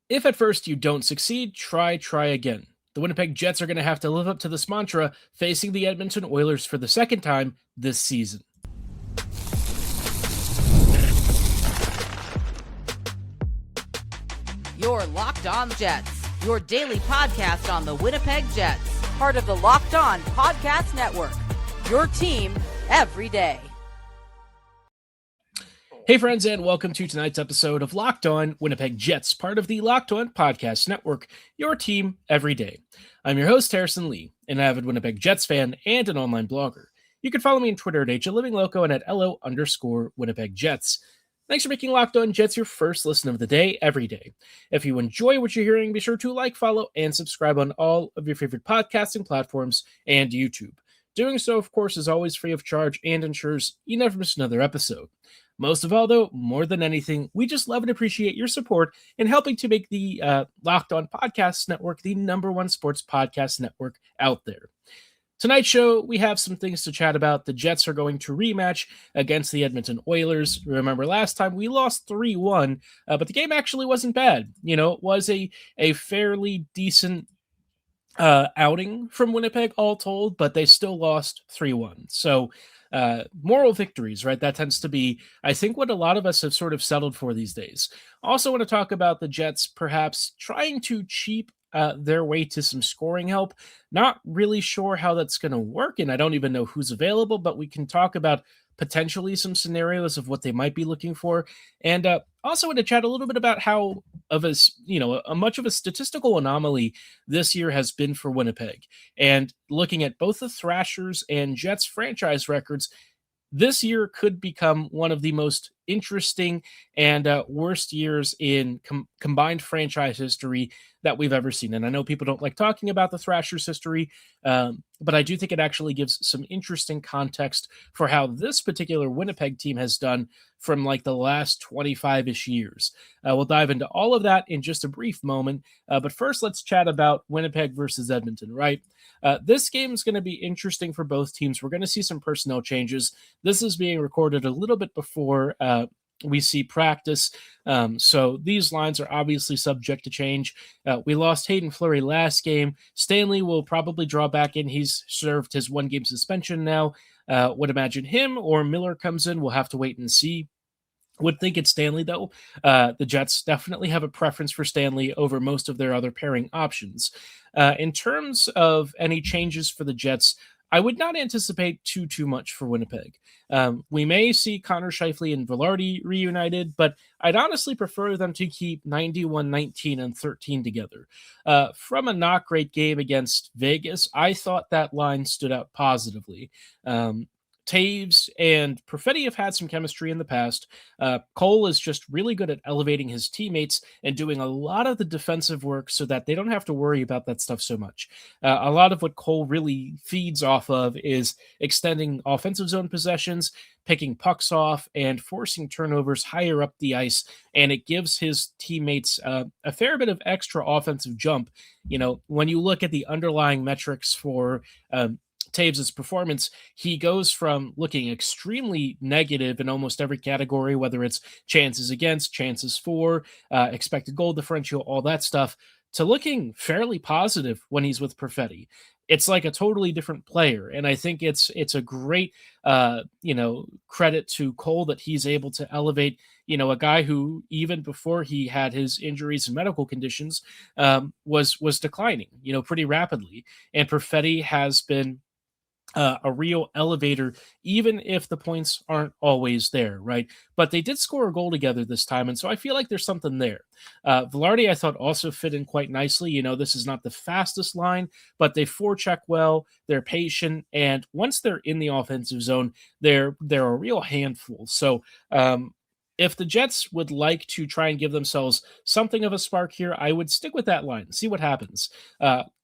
If at first you don't succeed, try again. The Winnipeg Jets are going to have to live up to this mantra, facing the Edmonton Oilers for the second time this season. You're Locked On Jets, your daily podcast on the Winnipeg Jets, part of the Locked On Podcast Network, your team every day. Hey friends, and welcome to tonight's episode of Locked On Winnipeg Jets, part of the Locked On Podcast Network, your team every day. I'm your host, Harrison Lee, an avid Winnipeg Jets fan and an online blogger. You can follow me on Twitter at HLivingLoco and at LO_Winnipeg Jets. Thanks for making Locked On Jets your first listen of the day every day. If you enjoy what you're hearing, be sure to like, follow, and subscribe on all of your favorite podcasting platforms and YouTube. Doing so, of course, is always free of charge and ensures you never miss another episode. Most of all, though, more than anything, we just love and appreciate your support in helping to make the Locked On Podcast Network the #1 sports podcast network out there. Tonight's show, we have some things to chat about. The Jets are going to rematch against the Edmonton Oilers. Remember, last time we lost 3-1, but the game actually wasn't bad. You know, it was a fairly decent outing from Winnipeg, all told, but they still lost 3-1. So, moral victories, right? That tends to be, I think, what a lot of us have sort of settled for these days. Also want to talk about the Jets perhaps trying to cheap their way to some scoring help. Not really sure how that's going to work, and I don't even know who's available, but we can talk about potentially some scenarios of what they might be looking for. And also want to chat a little bit about how of a much of a statistical anomaly this year has been for Winnipeg. And looking at both the Thrashers and Jets franchise records, this year could become one of the most interesting and worst years in combined franchise history that we've ever seen. And I know people don't like talking about the Thrashers' history, but I do think it actually gives some interesting context for how this particular Winnipeg team has done from like the last 25-ish years. We'll dive into all of that in just a brief moment. But first, let's chat about Winnipeg versus Edmonton, right? This game is going to be interesting for both teams. We're going to see some personnel changes. This is being recorded a little bit before we see practice. So these lines are obviously subject to change. We lost Hayden Fleury last game. Stanley will probably draw back in. He's served his 1-game suspension now. Would imagine him or Miller comes in. We'll have to wait and see. Would think it's Stanley, though. The Jets definitely have a preference for Stanley over most of their other pairing options. In terms of any changes for the Jets, I would not anticipate too much for Winnipeg. We may see Connor Scheifele and Velarde reunited, but I'd honestly prefer them to keep 91, 19, and 13 together. From a not great game against Vegas, I thought that line stood out positively. Taves and Perfetti have had some chemistry in the past. Cole is just really good at elevating his teammates and doing a lot of the defensive work so that they don't have to worry about that stuff so much. A lot of what Cole really feeds off of is extending offensive zone possessions, picking pucks off, and forcing turnovers higher up the ice. And it gives his teammates a fair bit of extra offensive jump. You know, when you look at the underlying metrics for Taves' performance, he goes from looking extremely negative in almost every category, whether it's chances against, chances for, expected goal differential, all that stuff, to looking fairly positive when he's with Perfetti. It's like a totally different player, and I think it's a great credit to Cole that he's able to elevate a guy who even before he had his injuries and medical conditions was declining pretty rapidly, and Perfetti has been a real elevator, even if the points aren't always there, right? But they did score a goal together this time, and so I feel like there's something there. Velarde, I thought, also fit in quite nicely. This is not the fastest line, but they forecheck well, they're patient, and once they're in the offensive zone, they're a real handful. So if the Jets would like to try and give themselves something of a spark here, I would stick with that line, see what happens.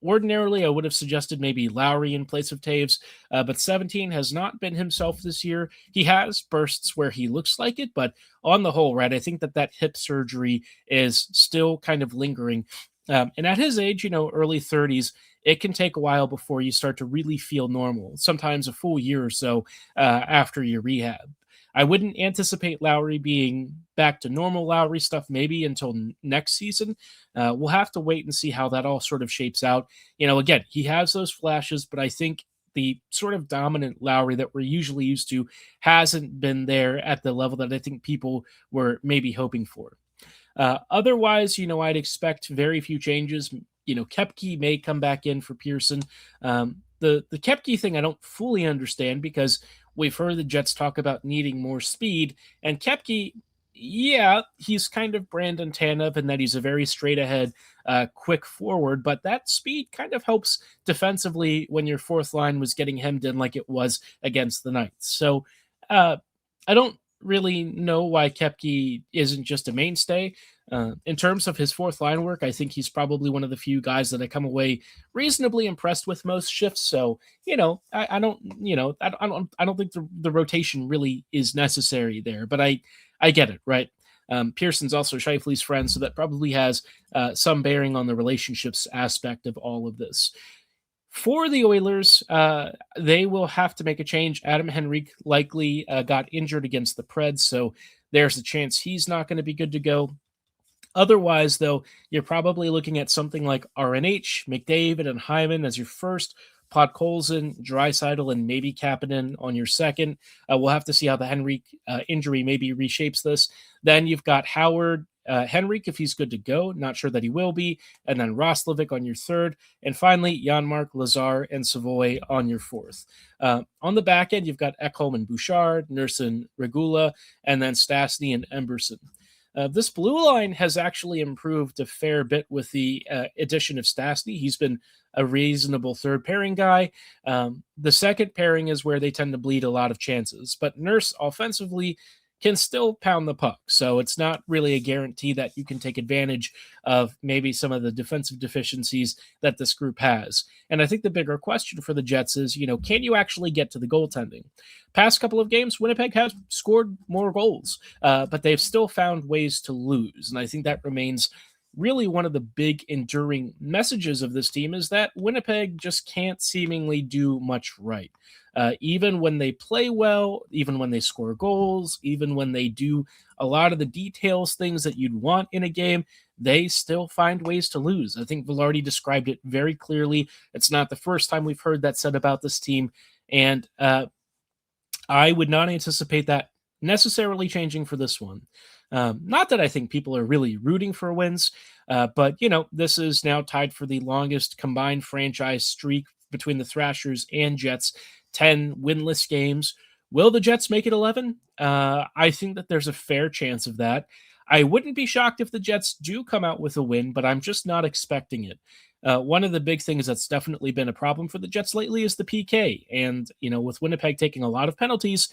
Ordinarily, I would have suggested maybe Lowry in place of Taves, but 17 has not been himself this year. He has bursts where he looks like it, but on the whole, right, I think that hip surgery is still kind of lingering. And at his age, early 30s, it can take a while before you start to really feel normal, sometimes a full year or so after your rehab. I wouldn't anticipate Lowry being back to normal Lowry stuff maybe until next season. We'll have to wait and see how that all sort of shapes out. Again, he has those flashes, but I think the sort of dominant Lowry that we're usually used to hasn't been there at the level that I think people were maybe hoping for. Otherwise, I'd expect very few changes. Koepke may come back in for Pearson. The Koepke thing I don't fully understand because we've heard the Jets talk about needing more speed, and Koepke, yeah, he's kind of Brandon Tanev in that he's a very straight ahead, quick forward, but that speed kind of helps defensively when your fourth line was getting hemmed in like it was against the Knights. So I don't really know why Koepke isn't just a mainstay. In terms of his fourth line work, I think he's probably one of the few guys that I come away reasonably impressed with most shifts. So, I don't think the rotation really is necessary there, but I get it, right? Pearson's also Scheifele's friend, so that probably has some bearing on the relationships aspect of all of this. For the Oilers, they will have to make a change. Adam Henrique likely got injured against the Preds, so there's a chance he's not going to be good to go. Otherwise, though, you're probably looking at something like RNH, McDavid, and Hyman as your first, Podkolzin, Draisaitl, and maybe Kapanen on your second. We'll have to see how the Henrique injury maybe reshapes this. Then you've got Howard, Henrique, if he's good to go. Not sure that he will be. And then Roslovic on your third. And finally, Janmark, Lazar, and Savoy on your fourth. On the back end, you've got Ekholm and Bouchard, Nursen, Regula, and then Stastny and Emberson. This blue line has actually improved a fair bit with the addition of Stastny. He's been a reasonable third pairing guy. The second pairing is where they tend to bleed a lot of chances, but Nurse offensively can still pound the puck. So it's not really a guarantee that you can take advantage of maybe some of the defensive deficiencies that this group has. And I think the bigger question for the Jets is, can you actually get to the goaltending? Past couple of games, Winnipeg has scored more goals, but they've still found ways to lose. And I think that remains really one of the big enduring messages of this team is that Winnipeg just can't seemingly do much right. Even when they play well, even when they score goals, even when they do a lot of the details, things that you'd want in a game, they still find ways to lose. I think Velarde described it very clearly. It's not the first time we've heard that said about this team. And I would not anticipate that necessarily changing for this one. Not that I think people are really rooting for wins, but, this is now tied for the longest combined franchise streak between the Thrashers and Jets, 10 winless games. Will the Jets make it 11? I think that there's a fair chance of that. I wouldn't be shocked if the Jets do come out with a win, but I'm just not expecting it. One of the big things that's definitely been a problem for the Jets lately is the PK. And, with Winnipeg taking a lot of penalties,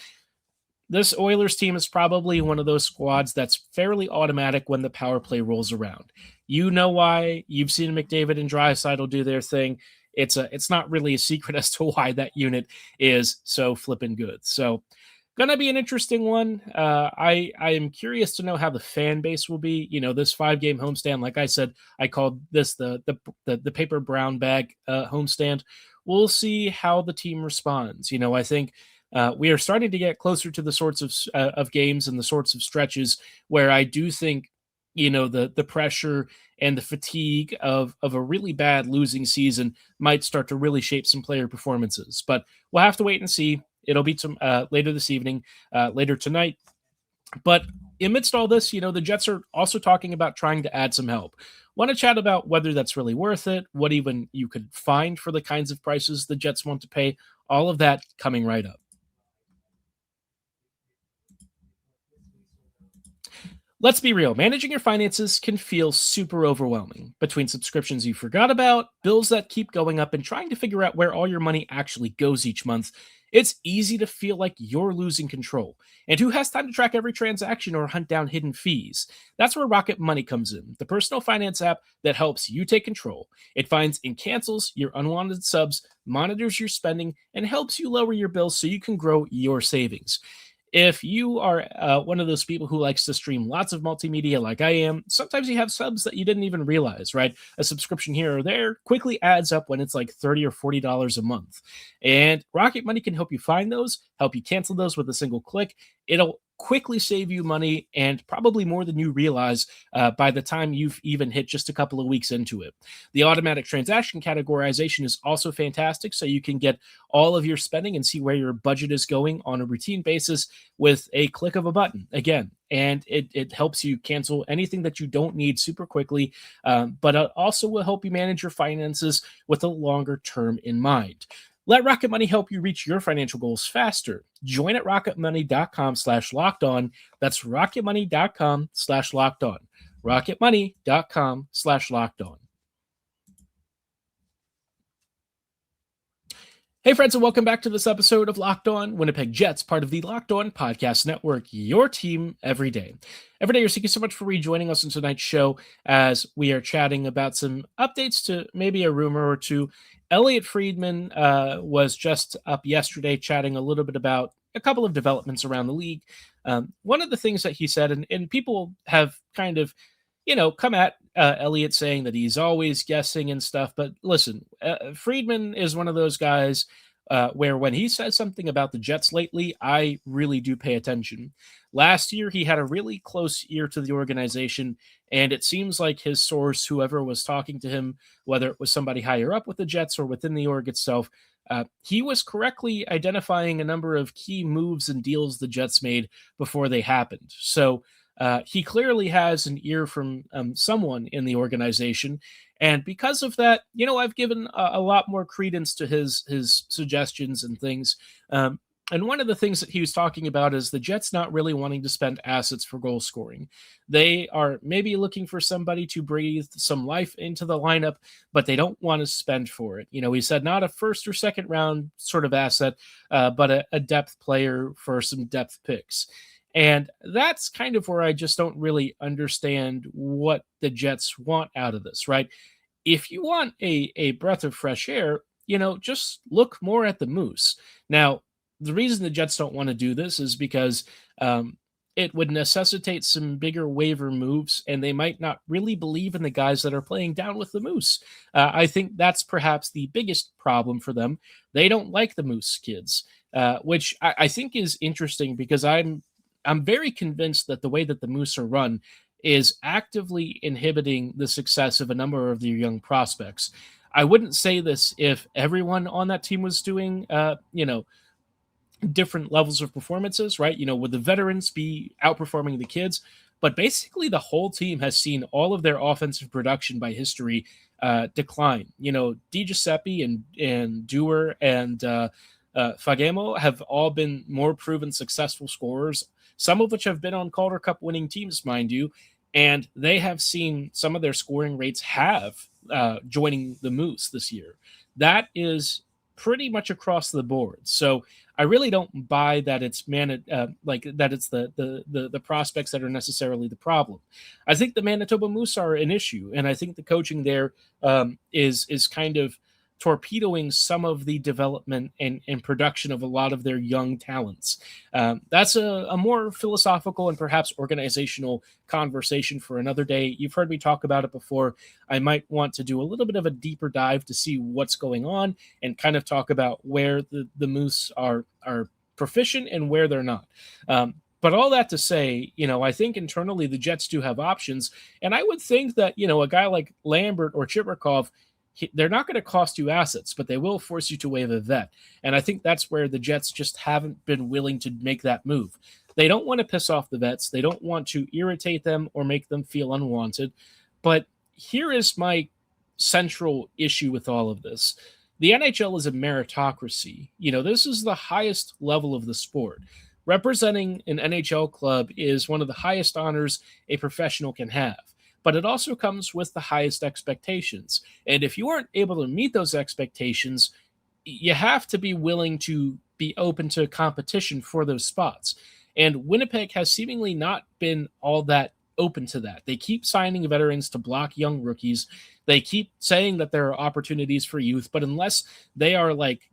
this Oilers team is probably one of those squads that's fairly automatic when the power play rolls around. You know why. You've seen McDavid and Draisaitl do their thing. It's not really a secret as to why that unit is so flippin' good. So, gonna be an interesting one. I am curious to know how the fan base will be. This 5-game homestand, like I said, I called this the paper brown bag homestand. We'll see how the team responds. I think we are starting to get closer to the sorts of games and the sorts of stretches where I do think, the pressure and the fatigue of a really bad losing season might start to really shape some player performances. But we'll have to wait and see. It'll be later this evening, later tonight. But amidst all this, the Jets are also talking about trying to add some help. Want to chat about whether that's really worth it, what even you could find for the kinds of prices the Jets want to pay, all of that coming right up. Let's be real, managing your finances can feel super overwhelming. Between subscriptions you forgot about, bills that keep going up, and trying to figure out where all your money actually goes each month, it's easy to feel like you're losing control. And who has time to track every transaction or hunt down hidden fees? That's where Rocket Money comes in, the personal finance app that helps you take control. It finds and cancels your unwanted subs, monitors your spending, and helps you lower your bills so you can grow your savings. If you are one of those people who likes to stream lots of multimedia like I am, sometimes you have subs that you didn't even realize, right? A subscription here or there quickly adds up when it's like $30 or $40 a month. And Rocket Money can help you find those, help you cancel those with a single click. It'll quickly save you money and probably more than you realize by the time you've even hit just a couple of weeks into it. The automatic transaction categorization is also fantastic, so you can get all of your spending and see where your budget is going on a routine basis with a click of a button again. And it helps you cancel anything that you don't need super quickly, but it also will help you manage your finances with a longer term in mind. Let Rocket Money help you reach your financial goals faster. Join at rocketmoney.com/lockedon. That's rocketmoney.com/lockedon. rocketmoney.com/lockedon. Hey, friends, and welcome back to this episode of Locked On Winnipeg Jets, part of the Locked On Podcast Network, your team every day. Every day, thank you so much for rejoining us on tonight's show as we are chatting about some updates to maybe a rumor or two. Elliot Friedman was just up yesterday chatting a little bit about a couple of developments around the league. One of the things that he said, and people have kind of come at Elliott saying that he's always guessing and stuff. But listen, Friedman is one of those guys where when he says something about the Jets lately, I really do pay attention. Last year, he had a really close ear to the organization, and it seems like his source, whoever was talking to him, whether it was somebody higher up with the Jets or within the org itself, he was correctly identifying a number of key moves and deals the Jets made before they happened. So he clearly has an ear from someone in the organization. And because of that, I've given a lot more credence to his suggestions and things. And one of the things that he was talking about is the Jets not really wanting to spend assets for goal scoring. They are maybe looking for somebody to breathe some life into the lineup, but they don't want to spend for it. He said not a first or second round sort of asset, but a depth player for some depth picks. And that's kind of where I just don't really understand what the Jets want out of this, right? If you want a breath of fresh air, just look more at the Moose. Now, the reason the Jets don't want to do this is because it would necessitate some bigger waiver moves, and they might not really believe in the guys that are playing down with the Moose. I think that's perhaps the biggest problem for them. They don't like the Moose kids, which I think is interesting because I'm very convinced that the way that the Moose are run is actively inhibiting the success of a number of their young prospects. I wouldn't say this if everyone on that team was doing, different levels of performances, right? Would the veterans be outperforming the kids? But basically, the whole team has seen all of their offensive production by history decline. Di Giuseppe and Dewar and Fagemo have all been more proven successful scorers, some of which have been on Calder Cup winning teams, mind you, and they have seen some of their scoring rates have joining the Moose this year. That is pretty much across the board. So I really don't buy that it's that it's the prospects that are necessarily the problem. I think the Manitoba Moose are an issue, and I think the coaching there is kind of torpedoing some of the development and production of a lot of their young talents. That's a more philosophical and perhaps organizational conversation for another day. You've heard me talk about it before. I might want to do a little bit of a deeper dive to see what's going on and kind of talk about where the Moose are proficient and where they're not. But all that to say, I think internally the Jets do have options. And I would think that, a guy like Lambert or Chibrikov, they're not going to cost you assets, but they will force you to waive a vet. And I think that's where the Jets just haven't been willing to make that move. They don't want to piss off the vets. They don't want to irritate them or make them feel unwanted. But here is my central issue with all of this. The NHL is a meritocracy. This is the highest level of the sport. Representing an NHL club is one of the highest honors a professional can have. But it also comes with the highest expectations. And if you aren't able to meet those expectations, you have to be willing to be open to competition for those spots. And Winnipeg has seemingly not been all that open to that. They keep signing veterans to block young rookies. They keep saying that there are opportunities for youth, but unless they are like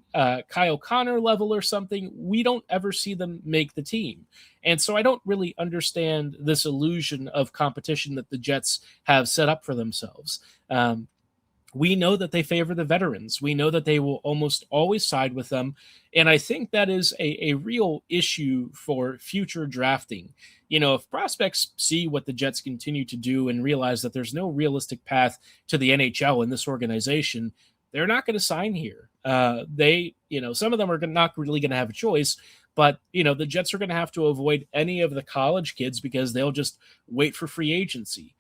Kyle Connor level or something, we don't ever see them make the team. And so I don't really understand this illusion of competition that the Jets have set up for themselves. We know that they favor the veterans. We know that they will almost always side with them. And I think that is a real issue for future drafting. If prospects see what the Jets continue to do and realize that there's no realistic path to the NHL in this organization, they're not going to sign here. Some of them are not really going to have a choice, but, the Jets are going to have to avoid any of the college kids because they'll just wait for free agency.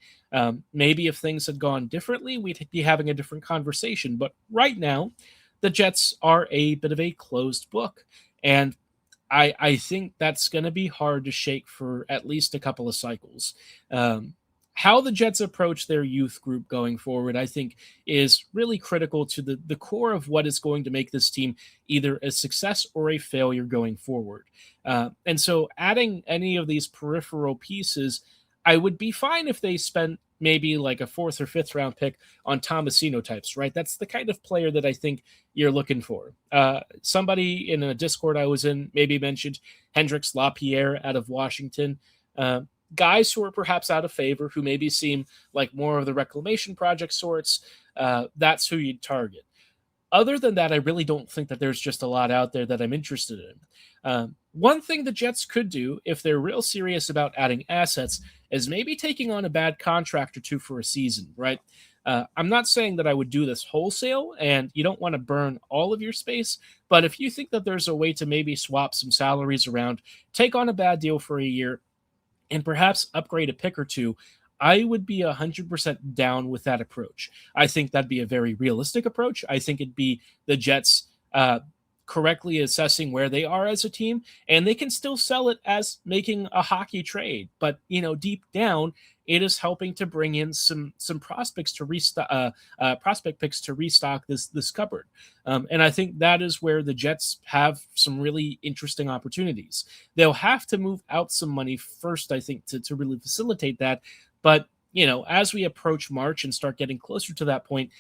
Maybe if things had gone differently, we'd be having a different conversation. But right now, the Jets are a bit of a closed book. And I think that's going to be hard to shake for at least a couple of cycles. How the Jets approach their youth group going forward, I think, is really critical to the core of what is going to make this team either a success or a failure going forward. And so adding any of these peripheral pieces, I would be fine if they spent maybe like a 4th or 5th round pick on Tomasino types, right? That's the kind of player that I think you're looking for. Somebody in a Discord I was in maybe mentioned Hendrix Lapierre out of Washington. Guys who are perhaps out of favor, who maybe seem like more of the reclamation project sorts, that's who you'd target. Other than that, I really don't think that there's just a lot out there that I'm interested in. One thing the Jets could do, if they're real serious about adding assets, is maybe taking on a bad contract or two for a season, right? I'm not saying that I would do this wholesale, and you don't want to burn all of your space, but if you think that there's a way to maybe swap some salaries around, take on a bad deal for a year, and perhaps upgrade a pick or two, I would be 100% down with that approach. I think that'd be a very realistic approach. I think it'd be the Jets correctly assessing where they are as a team, and they can still sell it as making a hockey trade. But, deep down, it is helping to bring in some prospects to restock, prospect picks to restock this cupboard. And I think that is where the Jets have some really interesting opportunities. They'll have to move out some money first, I think, to really facilitate that. But, as we approach March and start getting closer to that point,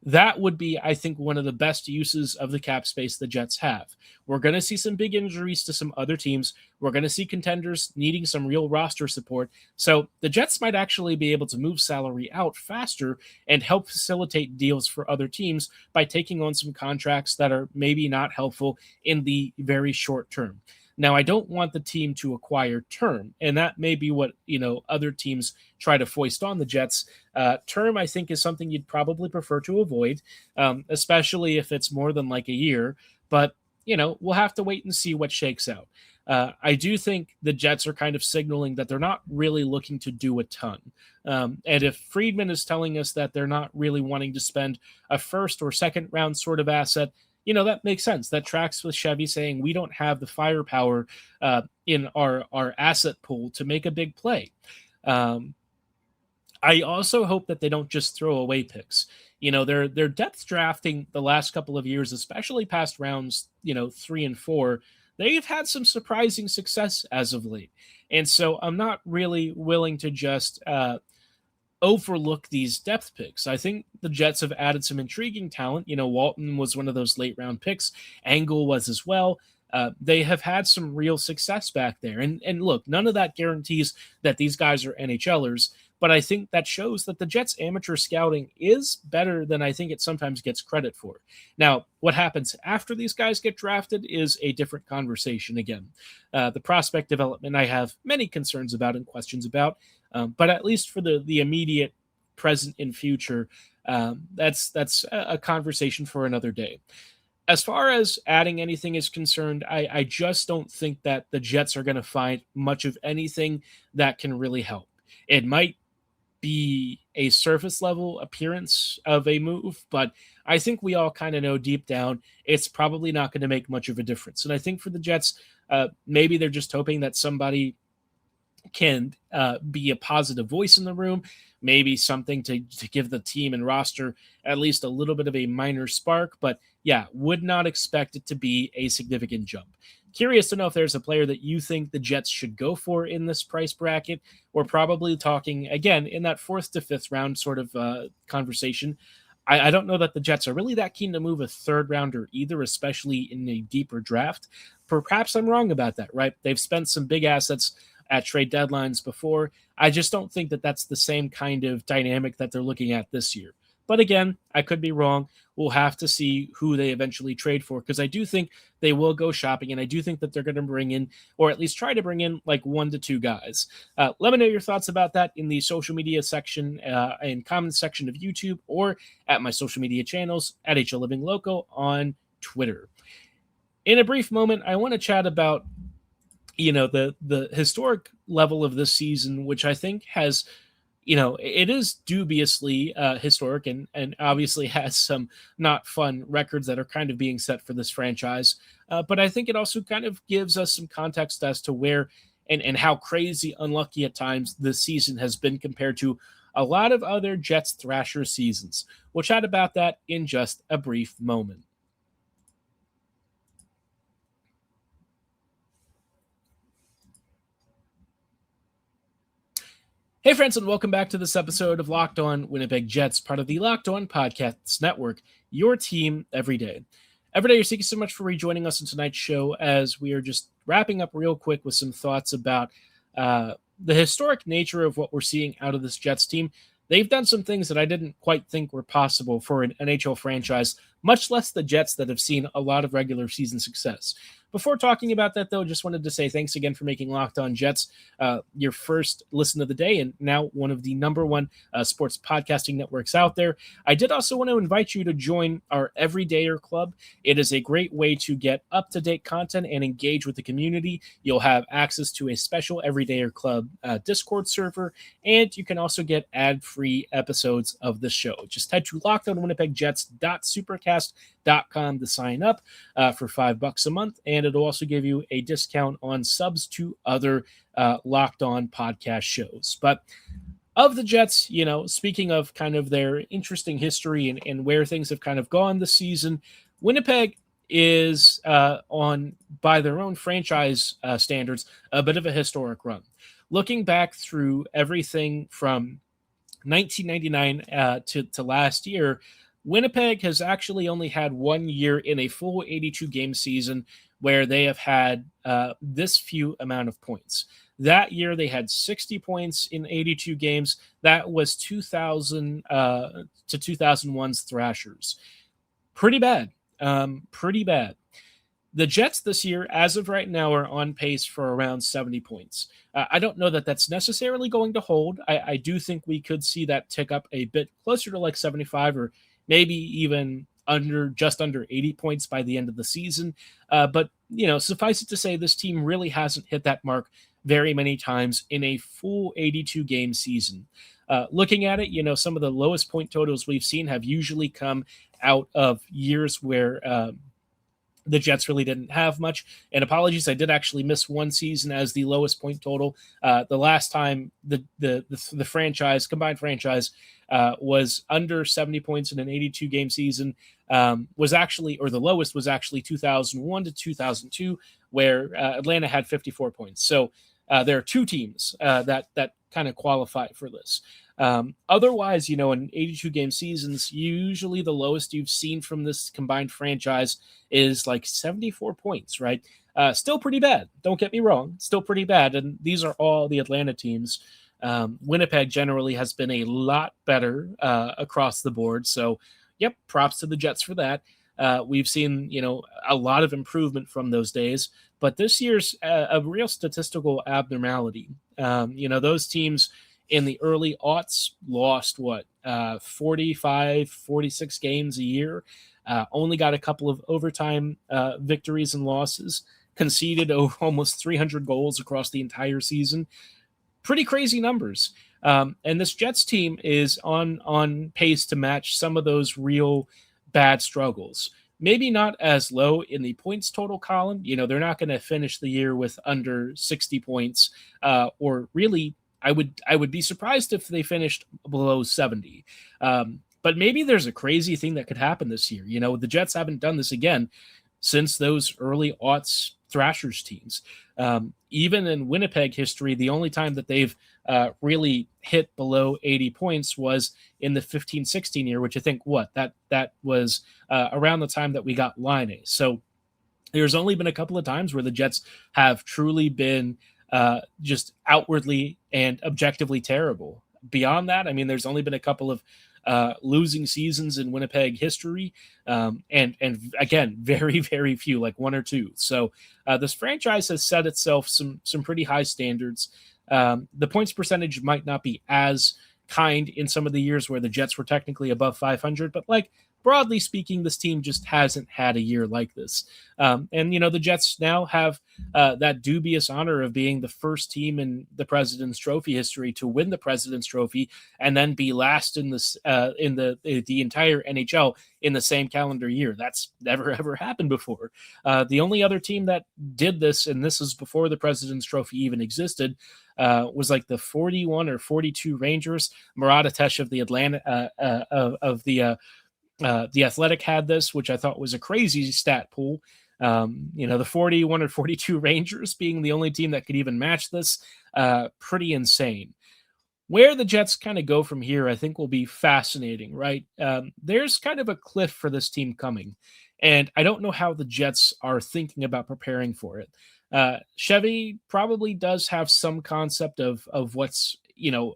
that would be, I think, one of the best uses of the cap space the Jets have. We're going to see some big injuries to some other teams. We're going to see contenders needing some real roster support. So the Jets might actually be able to move salary out faster and help facilitate deals for other teams by taking on some contracts that are maybe not helpful in the very short term. Now, I don't want the team to acquire term, and that may be what, other teams try to foist on the Jets. Term, I think, is something you'd probably prefer to avoid, especially if it's more than like a year. But, we'll have to wait and see what shakes out. I do think the Jets are kind of signaling that they're not really looking to do a ton. And if Friedman is telling us that they're not really wanting to spend a first or second round sort of asset, that makes sense. That tracks with Chevy saying we don't have the firepower in our asset pool to make a big play. I also hope that they don't just throw away picks. Their depth drafting the last couple of years, especially past rounds, 3 and 4, they've had some surprising success as of late. And so I'm not really willing to just overlook these depth picks. I think the Jets have added some intriguing talent. Walton was one of those late round picks. Angle was as well. They have had some real success back there. And look, none of that guarantees that these guys are NHLers, but I think that shows that the Jets amateur scouting is better than I think it sometimes gets credit for. Now, what happens after these guys get drafted is a different conversation again. The prospect development I have many concerns about and questions about, but at least for the immediate present and future, that's a conversation for another day. As far as adding anything is concerned, I just don't think that the Jets are going to find much of anything that can really help. It might be a surface level appearance of a move, but I think we all kind of know deep down it's probably not going to make much of a difference. And I think for the Jets, maybe they're just hoping that somebody can be a positive voice in the room, maybe something to give the team and roster at least a little bit of a minor spark. But yeah, would not expect it to be a significant jump. Curious to know if there's a player that you think the Jets should go for in this price bracket. We're probably talking, again, in that 4th to 5th round sort of conversation. I don't know that the Jets are really that keen to move a third rounder either, especially in a deeper draft. Perhaps I'm wrong about that, right? They've spent some big assets at trade deadlines before. I just don't think that that's the same kind of dynamic that they're looking at this year. But again, I could be wrong. We'll have to see who they eventually trade for, because I do think they will go shopping, and I do think that they're going to bring in, or at least try to bring in, like 1 to 2 guys. Let me know your thoughts about that in the social media section and comments section of YouTube, or at my social media channels at HL Living Loco on Twitter. In a brief moment, I want to chat about the historic level of this season, which I think has, it is dubiously historic and obviously has some not fun records that are kind of being set for this franchise. But I think it also kind of gives us some context as to where and how crazy unlucky at times this season has been compared to a lot of other Jets Thrasher seasons. We'll chat about that in just a brief moment. Hey friends, and welcome back to this episode of Locked On Winnipeg Jets, part of the Locked On Podcasts Network, your team every day. Every day, thank you so much for rejoining us in tonight's show, as we are just wrapping up real quick with some thoughts about the historic nature of what we're seeing out of this Jets team. They've done some things that I didn't quite think were possible for an NHL franchise, much less the Jets that have seen a lot of regular season success. Before talking about that, though, just wanted to say thanks again for making Locked On Jets your first listen of the day, and now one of the number one sports podcasting networks out there. I did also want to invite you to join our Everydayer Club. It is a great way to get up-to-date content and engage with the community. You'll have access to a special Everydayer Club Discord server, and you can also get ad-free episodes of the show. Just head to LockedOnWinnipegJets.supercast.com to sign up for $5 a month, and it'll also give you a discount on subs to other Locked On podcast shows. But of the Jets, speaking of kind of their interesting history and where things have kind of gone this season, Winnipeg is on, by their own franchise standards, a bit of a historic run. Looking back through everything from 1999 to last year, Winnipeg has actually only had 1 year in a full 82-game season where they have had this few amount of points. That year, they had 60 points in 82 games. That was 2000 to 2001's Thrashers. Pretty bad. Pretty bad. The Jets this year, as of right now, are on pace for around 70 points. I don't know that that's necessarily going to hold. I do think we could see that tick up a bit closer to like 75 or maybe even just under 80 points by the end of the season. But, suffice it to say, this team really hasn't hit that mark very many times in a full 82-game season. Looking at it, some of the lowest point totals we've seen have usually come out of years where the Jets really didn't have much. And apologies, I did actually miss one season as the lowest point total. The last time the combined franchise was under 70 points in an 82-game season was actually, or the lowest was actually 2001 to 2002, where Atlanta had 54 points. So there are two teams that kind of qualify for this. Otherwise, in 82-game seasons, usually the lowest you've seen from this combined franchise is like 74 points, right? Still pretty bad. Don't get me wrong. Still pretty bad. And these are all the Atlanta teams. Winnipeg generally has been a lot better across the board. So, yep, props to the Jets for that. We've seen, a lot of improvement from those days. But this year's a real statistical abnormality. Those teams in the early aughts lost 45, 46 games a year, only got a couple of overtime victories and losses, conceded almost 300 goals across the entire season. Pretty crazy numbers. And this Jets team is on pace to match some of those real bad struggles. Maybe not as low in the points total column. They're not going to finish the year with under 60 points, or really, I would be surprised if they finished below 70. But maybe there's a crazy thing that could happen this year. The Jets haven't done this again since those early aughts Thrashers teams. Even in Winnipeg history, the only time that they've really hit below 80 points was in the 15-16 year, which I think that was around the time that we got Line. So there's only been a couple of times where the Jets have truly been just outwardly and objectively terrible. Beyond that, I mean, there's only been a couple of losing seasons in Winnipeg history, and again, very, very few, like one or two. So this franchise has set itself some pretty high standards. The points percentage might not be as kind in some of the years where the Jets were technically above 500, but like broadly speaking, this team just hasn't had a year like this. And, the Jets now have that dubious honor of being the first team in the President's Trophy history to win the President's Trophy and then be last in this in the entire NHL in the same calendar year. That's never, ever happened before. The only other team that did this, and this is before the President's Trophy even existed, was like the 41 or 42 Rangers. Murat Atesh of the the Athletic had this, which I thought was a crazy stat pool. The 41 or 42 Rangers being the only team that could even match this, pretty insane. Where the Jets kind of go from here, I think will be fascinating, right? There's kind of a cliff for this team coming, and I don't know how the Jets are thinking about preparing for it. Chevy probably does have some concept of what's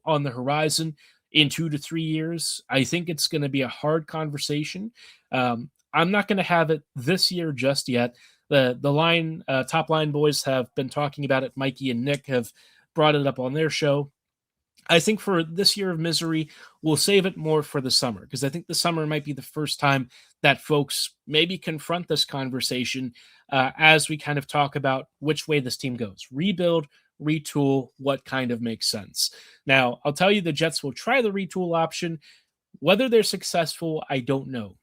on the horizon in 2 to 3 years. I think it's going to be a hard conversation. I'm not going to have it this year just yet. The top line boys have been talking about it. Mikey and Nick have brought it up on their show. I think for this year of misery, we'll save it more for the summer, because I think the summer might be the first time that folks maybe confront this conversation as we kind of talk about which way this team goes. Rebuild, retool, what kind of makes sense. Now, I'll tell you, the Jets will try the retool option. Whether they're successful, I don't know.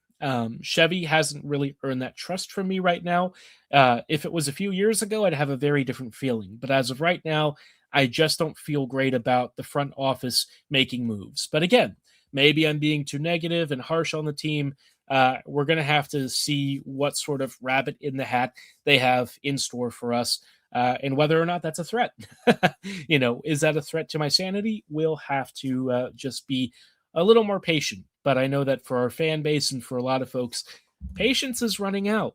Chevy hasn't really earned that trust from me right now. If it was a few years ago, I'd have a very different feeling. But as of right now, I just don't feel great about the front office making moves. But again, maybe I'm being too negative and harsh on the team. We're going to have to see what sort of rabbit in the hat they have in store for us. And whether or not that's a threat. Is that a threat to my sanity? We'll have to just be a little more patient. But I know that for our fan base and for a lot of folks, patience is running out.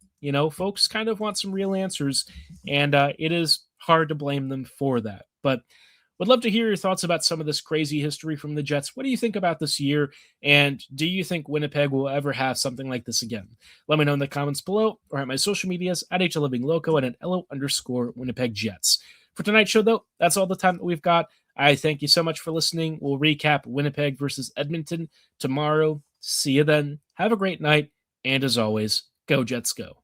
Folks kind of want some real answers, and it is hard to blame them for that. But would love to hear your thoughts about some of this crazy history from the Jets. What do you think about this year? And do you think Winnipeg will ever have something like this again? Let me know in the comments below or at my social medias at HLivingLoco and at LO_Winnipeg Jets. For tonight's show, though, that's all the time that we've got. I thank you so much for listening. We'll recap Winnipeg versus Edmonton tomorrow. See you then. Have a great night. And as always, go Jets go.